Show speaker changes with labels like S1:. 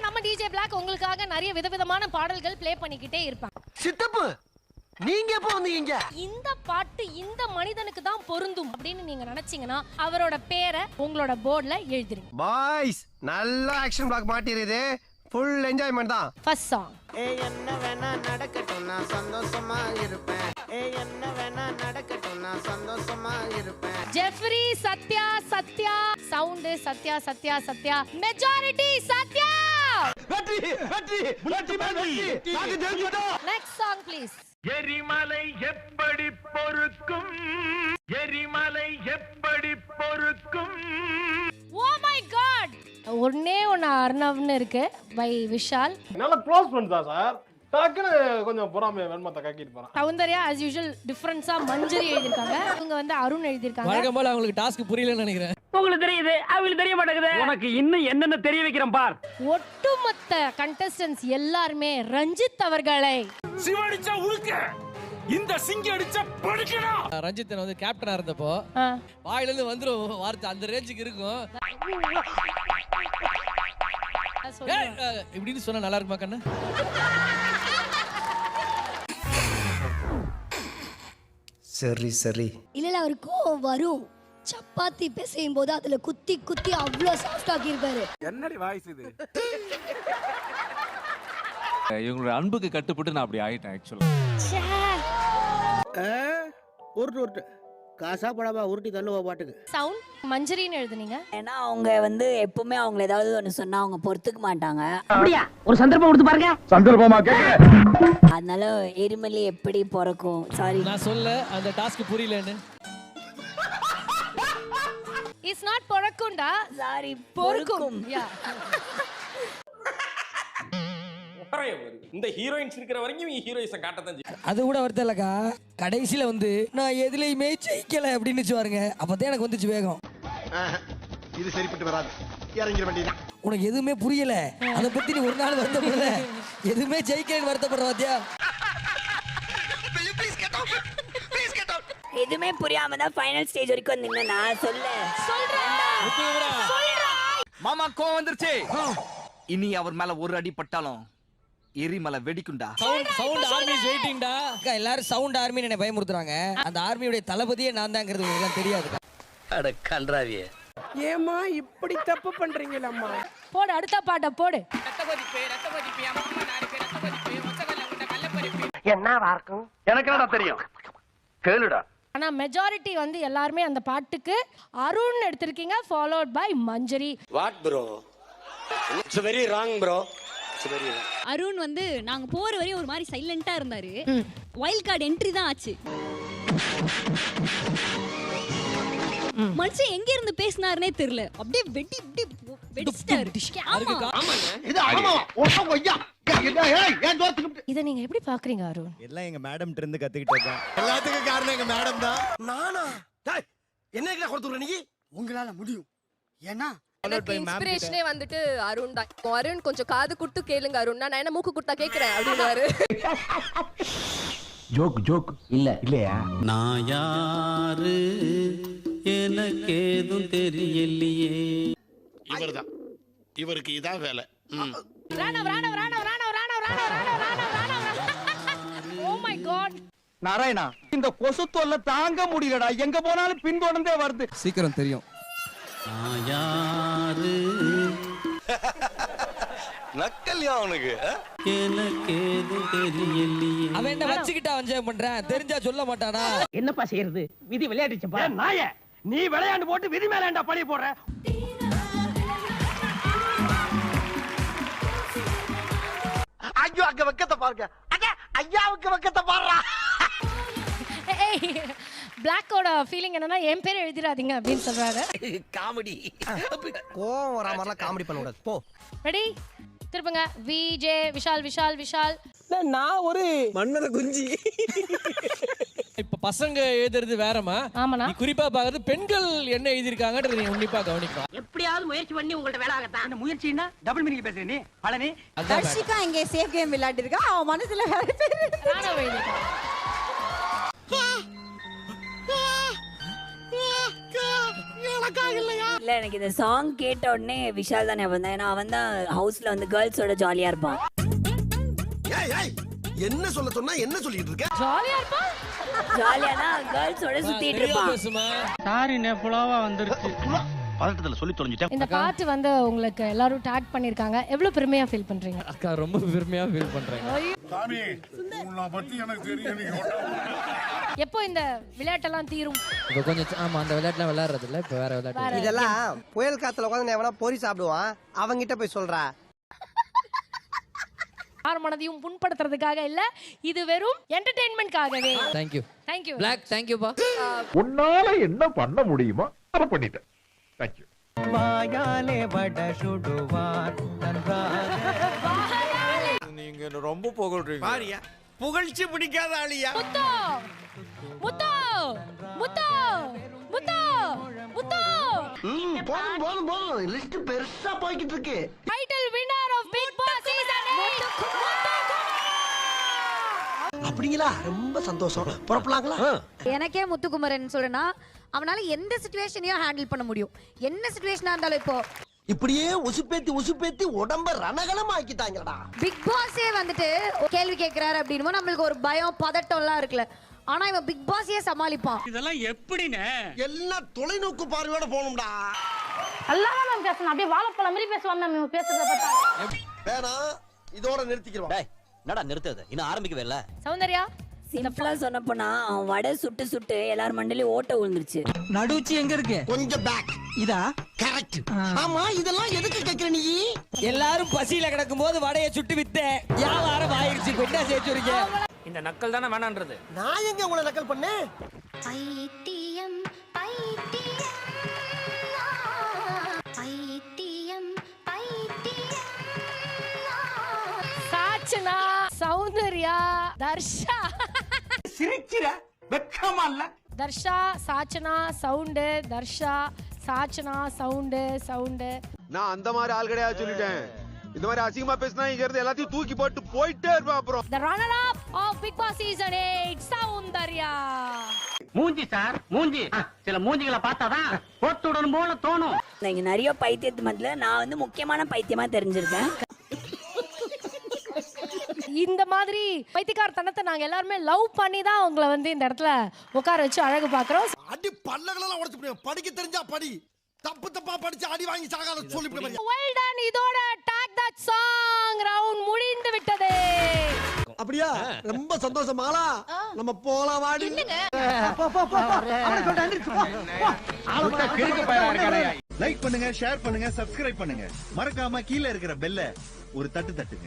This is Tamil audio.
S1: நம்ம டிஜே பிளாக் உங்களுக்காக நிறைய விதவிதமான பாடல்கள் ப்ளே பண்ணிக்கிட்டே இருப்பாங்க.
S2: சித்தப்பு நீங்க எப்ப வந்தீங்க?
S1: இந்த பாட்டு இந்த மனிதனுக்கு தான் பொருந்தும் அப்படின்னு நீங்க நினைச்சீங்கன்னா அவரோட பேரை உங்களோட போர்டுல எழுதிருங்க.
S2: பாய்ஸ் நல்ல ஆக்ஷன் பிளாக் மாட்டிருது. ஃபுல் என்ஜாய்மென்ட் தான்.
S1: First song.
S3: என்ன வேணா நடக்கட்டும் நான் சந்தோஷமா இருப்பேன். என்ன வேணா நடக்கட்டும் நான் சந்தோஷமா இருப்பேன்.
S1: Jeffrey Sathya Sathya sound Sathya Sathya Sathya majority Sathya.
S2: வெற்றி வெற்றி வெற்றி வெற்றி. நாங்க ஜெயிச்சிட்டோம்.
S1: Next song please.
S4: எரிமலை எப்படி பொறுக்கும், எரிமலை எப்படி பொறுக்கும்.
S1: Oh my God. ஒண்ணே ஒன்னு அர்ணவ்னு இருக்கு பை விஷால்.
S5: நல்ல க்ளோஸ் ஃப்ரெண்ட்ஸ் தான் சார். டக்குனு கொஞ்சம் பொறாமை வெண்மத்தை காக்கிட்டு போறான்.
S1: சௌந்தர்யா as usual டிஃபரன்ஸா மஞ்சரி எழுதிருக்காங்க. இவங்க வந்து அருண் எழுதிருக்காங்க.
S6: வழக்கம் போல அவங்களுக்கு டாஸ்க் புரியலன்னு நினைக்கிறேன்.
S7: உங்களுக்கு தெரியுது, அவங்களுக்கு தெரிய மாட்டேங்குது. உனக்கு இன்னும் என்னென்ன தெரிய வைக்கிறேன் பார்.
S1: ஒட்டுமொத்த கண்டஸ்டன்ட்ஸ் எல்லாருமே ரஞ்சித் அவர்களை
S4: சிவடிச்சா உழுக்க, இந்த சிங்கி அடிச்சா படுக்கணும்.
S6: ரஞ்சித் வந்து கேப்டனா இருந்தப்போ வாயில இருந்து வந்துரும் வார்த்தை அந்த ரேஞ்சுக்கு இருக்கும். இப்படின்னு சொன்னா நல்லா இருக்குமா கண்ணு?
S2: சரி சரி.
S8: இல்ல அவர் கோவம் வரும். சப்பாத்தி பிசையும் போது அதுல குத்தி குத்தி அவ்வளோ சாஃப்ட் ஆக்கி இருப்பாரு.
S4: என்னடி வாய்ஸ் இது?
S9: இவங்களோட அன்புக்கு கட்டுப்பட்டு நான் அப்படி ஆயிட்டேன் ஆக்சுவலா.
S3: உருட்டு காசா படாபா உருட்டி தள்ளுவா பாட்டுக்கு.
S1: சவுண்ட் மஞ்சரின்னு எழுதுனீங்க.
S10: ஏன்னா அவங்க வந்து எப்பவுமே அவங்க ஏதாவது ஒன்று சொன்னா அவங்க பொறுத்துக்க மாட்டாங்க.
S7: அப்படியா? ஒரு சந்தர்ப்பம் கொடுத்து பாருங்க.
S4: சந்தர்ப்பமா கேக்குற.
S10: அதனால எரிமலை எப்படி பிறக்கும்? சாரி
S6: நான் சொல்ல அந்த டாஸ்க் புரியலன்னு.
S1: It's not பொறக்கும்டா.
S10: சாரி
S1: பொறுக்கும்.
S7: இந்த ஹீரோயின்ஸ் இருக்கிற வரைக்கும் ஹீரோயிஸை காட்டதான்.
S6: அது கூட வருத்தம் இல்லக்கா. கடைசியில வந்து நான் எதுலயுமே ஜெயிக்கல அப்படின்னு சொல்லுவாருங்க. அப்பதான் எனக்கு வந்துச்சு வேகம்.
S2: இது சரிப்பட்டு வராது. இறங்கிற வேண்டியது.
S6: உனக்கு எதுவுமே புரியல. அதை பத்தி நீ ஒரு நாள் வருத்தப்படல. எதுவுமே ஜெயிக்கலன்னு வருத்தப்படுற வாத்தியா.
S10: எதுவுமே புரியாம தான் ஃபைனல் ஸ்டேஜ் வரைக்கும் வந்தீங்க. நான் சொல்றேன்.
S7: மாமா கோவம் வந்துருச்சு. இனி அவர் மேல ஒரு அடி பட்டாலும் எரிமலை வெடிக்குண்டா.
S6: Sound army வெயிட்டிங்டா. அக்கா எல்லாரும் சவுண்ட் ஆர்மின்னு என்ன பயமுறுத்துறாங்க. அந்த ஆர்மியோட தளபதியே நான் தாங்கிறது உங்களுக்கு தெரியாது.
S2: அட கன்றாவியே.
S3: ஏமா இப்படி தப்பு பண்றீங்களம்மா?
S1: போடு அடுத்த பாட்ட போடு.
S3: என்னவா இருக்கும்? எனக்கு என்னடா தெரியும்? கேளுடா.
S1: ஆனா மெஜாரிட்டி வந்து எல்லாருமே அந்த பாட்டுக்கு அருண் எடுத்திருக்கீங்க followed by Manjari.
S3: What bro? It's very wrong bro.
S11: Arun வந்து நாங்க போற வரையும் ஒரு மாதிரி சைலண்டா இருந்தாரு. வைல்ட் கார்டு என்ட்ரி தான் ஆச்சு. மனுஷன் எங்க இருந்து பேசினாருனே தெரியல. அப்படியே வெடிச்சிட்டாரு.
S2: இது ஆமா. ஓ ஐயா. ஏன் தோத்துக்கிட்டு?
S1: இத நீங்க எப்படி பாக்குறீங்க அருண்?
S5: எல்லாம் எங்க மேடம் இருந்து கத்துக்கிட்டது தான். எல்லாத்துக்கும் காரணம் எங்க மேடம் தான்.
S2: நானா? டேய் என்ன கொடுத்துற நீ? உங்களால முடியும். ஏன்னா
S11: எனக்கு இன்ஸ்பிரேஷனே வந்துட்டு அருண் தான். அருண் கொஞ்சம் காது குடுத்து கேளுங்க அருண். நான் என்ன மூக்கு குடுத்தா கேக்குறேன் அப்படினாரு.
S9: ஜோக் இல்ல இல்லையா?
S3: நான் யாரு எனக்கு ஏதும் தெரியலையே.
S4: இவர்தான். இவருக்கு இதான் வேலை.
S1: ஓ மை காட்.
S5: நாராயணா, இந்த கொசு தொல்லை தாங்க முடியலடா. எங்க போனாலும் பின்தொடர்ந்தே வருது.
S6: சீக்கிரம் தெரியும்.
S3: நான் யாரு
S2: நக்கல்யா அவனுக்கு.
S3: எனக்கு ஏதும் தெரியலையே.
S6: அவன் என்ன வச்சுக்கிட்டா என்ஜாய் பண்றான். தெரிஞ்சா சொல்ல மாட்டானா?
S7: என்னப்பா செய்யறது? விதி விளையாடுச்சுப்பா. நாயே, நீ விளையாண்டு போட்டு விதி மேலேண்டா பழி போடுற.
S2: ஐயோ அங்க வெக்கத்தை பாருங்க. ஐயாவுக்கு வெக்கத்தை பாருடா.
S1: பிளாக்கோட ஃபீலிங் என்னன்னா என் பேர் எழுதிராதீங்க அப்படின்னு சொல்றாரு.
S2: காமெடி. கோவம் வர மாதிரிலாம் காமெடி பண்ண கூடாது. போ.
S1: ரெடி? திருப்புங்க. விஜே விஷால் விஷால் விஷால்.
S7: நான் ஒரு மன்மத குஞ்சி.
S6: இப்ப பசங்க எழுதுறது வேறமா.
S1: ஆமாண்ணா.
S6: நீ குறிப்பா பாக்குறது பெண்கள் என்ன எழுதிருக்காங்கன்றது நீ உன்னிப்பா கவனிக்கணும்.
S7: எப்படியாவது முயற்சி பண்ணி உங்கள்ட்ட வேலை ஆகத்தான். என்ன முயற்சின்னா டபுள் மீனிங் பேசுற நீ பழனி.
S10: தர்ஷிகா இங்கே சேஃப் கேம் விளையாடி இருக்கா. அவன் மனசுல வேற பேரு
S1: ராணவ எழுதிருக்காங்க.
S10: இல்ல எனக்கு இந்த சாங் கேட்ட உடனே விஷால் தான் ஞாபகம் வந்தான். ஏன்னா அவன் தான் ஹவுஸ்ல வந்து கேர்ள்ஸோட ஜாலியா இருப்பான்.
S2: ஏய் ஏய் என்ன சொல்ல சொன்னா என்ன சொல்லிட்டு இருக்க?
S1: ஜாலியா இருப்பா.
S10: ஜாலியானா கேர்ள்ஸோட சுத்திட்டு இருப்பான்.
S5: சாரி புலாவா வந்துருச்சு.
S2: பதட்டத்துல சொல்லி தொலைஞ்சிட்டேன்.
S1: இந்த பாட்டு வந்து உங்களுக்கு எல்லாரும் டாக் பண்ணிருக்காங்க. எவ்வளவு பெருமையா ஃபீல் பண்றீங்க?
S6: அக்கா ரொம்ப பெருமையா ஃபீல் பண்றேன்.
S4: சாமி உன்னை பத்தி எனக்கு தெரியும்.
S1: எப்போ இந்த விளையாட்டெல்லாம் தீரும்?
S6: இப்போ கொஞ்சம் ஆமா அந்த விளையாட்டுலாம் விளையாடுறது இல்ல, இப்போ வேற விளையாட்டு.
S3: இதெல்லாம் புயல் காத்துல உட்காந்து எவனா பொறி சாப்பிடுவான் அவங்கிட்ட போய் சொல்றா.
S1: யார் மனதையும் புண்படுத்துறதுக்காக இல்ல, இது வெறும் என்டர்டெயின்மெண்ட்காகவே.
S6: Thank you.
S1: Thank you.
S6: Black, thank you பா.
S5: உன்னால என்ன பண்ண முடியுமோ அத பண்ணிட்டேன். Thank you.
S3: வாயாலே வட சுடுவார்
S5: நீங்க ரொம்ப புகழ்றீங்க.
S2: பாரியா புகழ்ச்சி பிடிக்காத ஆளியா?
S1: முத்தோ முத்தோ முத்தோ முத்தோ முத்தோ
S2: போதும் போதும் போதும் லிஸ்ட் பெருசா போய்கிட்டு இருக்கு.
S1: Title winner of Bigg Boss season 8
S2: அப்படிங்களா? ரொம்ப சந்தோஷம். புறப்படலாங்களா?
S8: எனக்கே முத்துக்குமரன் சொல்றேன்னா அவனால எந்த சிச்சுவேஷனையும் ஹேண்டில் பண்ண முடியும். என்ன சிச்சுவேஷனா இருந்தாலும் இப்போ
S2: இப்படியே உசுப்பேத்தி உடம்ப ரணகலம் ஆக்கிட்டாங்கடா.
S8: பிக் பாஸே வந்துட்டு கேள்வி கேட்கிறாரு அப்படின்னும் நம்மளுக்கு ஒரு பயம் பதட்டம் எல்லாம் இருக்குல்ல. ஆனா இவன் பிக் பாஸே சமாளிப்பான்.
S5: இதெல்லாம் எப்படினே?
S2: எல்லாம் தொலைநோக்கு பார்வையோட போகணும்டா.
S1: அல்லாம மேம் பேசணும். அப்படியே வாழைப்பழம் மாதிரி பேசுவான் மேம் இவன் பேசுறத பார்த்தா.
S2: வேணா இதோட நிறுத்திக்கிறோம்.
S3: டேய் என்னடா நிறுத்துறது? இன்னும் ஆரம்பிக்கவே இல்ல.
S1: சௌந்தர்யா
S10: சிம்பிளா சொன்ன போனா அவன் வடை சுட்டு சுட்டு எல்லார் மண்டையிலயும் ஓட்ட விழுந்துருச்சு.
S5: நடுவுச்சி எங்க இருக்கு?
S2: கொஞ்சம் பேக்.
S5: இதா?
S2: கரெக்ட். ஆமா இதெல்லாம் எதுக்கு கேக்குற நீ?
S6: எல்லாரும் பசியில கிடக்கும் போது வடையை சுட்டு வித்தேன். வியாபாரம் ஆயிருச்சு. என்ன சேர்த்துறீங்க?
S5: இந்த நக்கல் தானே வேணான்றது.
S2: நான் எங்க உங்களை நக்கல் பண்ணேன்?
S8: பைத்தியம் பைத்தியம் பைத்தியம் பைத்தியம்.
S1: சாச்சனா, சௌந்தர்யா, தர்ஷா.
S2: சிரிச்சிர வெக்கமா இல்ல?
S1: Darsha, Sachana, sound, Darsha, Sachana, sound.
S5: நான் அந்த மாதிரி ஆள் கிடையாது சொல்லிட்டேன். இந்த மாதிரி அசிங்கமா பேசினா இங்க இருந்து எல்லாத்தையும் தூக்கி போட்டு போயிட்டே இருப்பேன். அப்புறம்
S1: The runner up of Big Boss season 8 Soundarya.
S5: மூஞ்சி சார் மூஞ்சி. சில மூஞ்சிகளை பார்த்தாதான் போட்டு விடணும் போல தோணும்.
S10: இங்க நிறைய பைத்தியத்து மத்தியில நான் வந்து முக்கியமான பைத்தியமா தெரிஞ்சிருக்கேன்.
S1: இந்த மாதிரி பைத்தியக்காரத்தனத்தை நாங்க எல்லாருமே லவ் பண்ணி தான் உங்களை வந்து இந்த இடத்துல உட்கார வச்சு அழகு பாக்குறோம்.
S2: அடி பல்லகளெல்லாம் உடைச்சு போடுவேன். படிக்க தெரிஞ்சா படி. தப்பா படிச்சு அடி வாங்கி சாகாத சொல்லி போடுவேன்.
S1: Well done. இதோட tag that song round முடிந்து விட்டது.
S2: அப்படியா? ரொம்ப சந்தோஷமாலா. நம்ம போலாம் வாடி.
S5: லைக் பண்ணுங்க, ஷேர் பண்ணுங்க, சப்ஸ்கிரைப் பண்ணுங்க. மறக்காம கீழ இருக்கிற பெல்ல ஒரு தட்டு தட்டுங்க.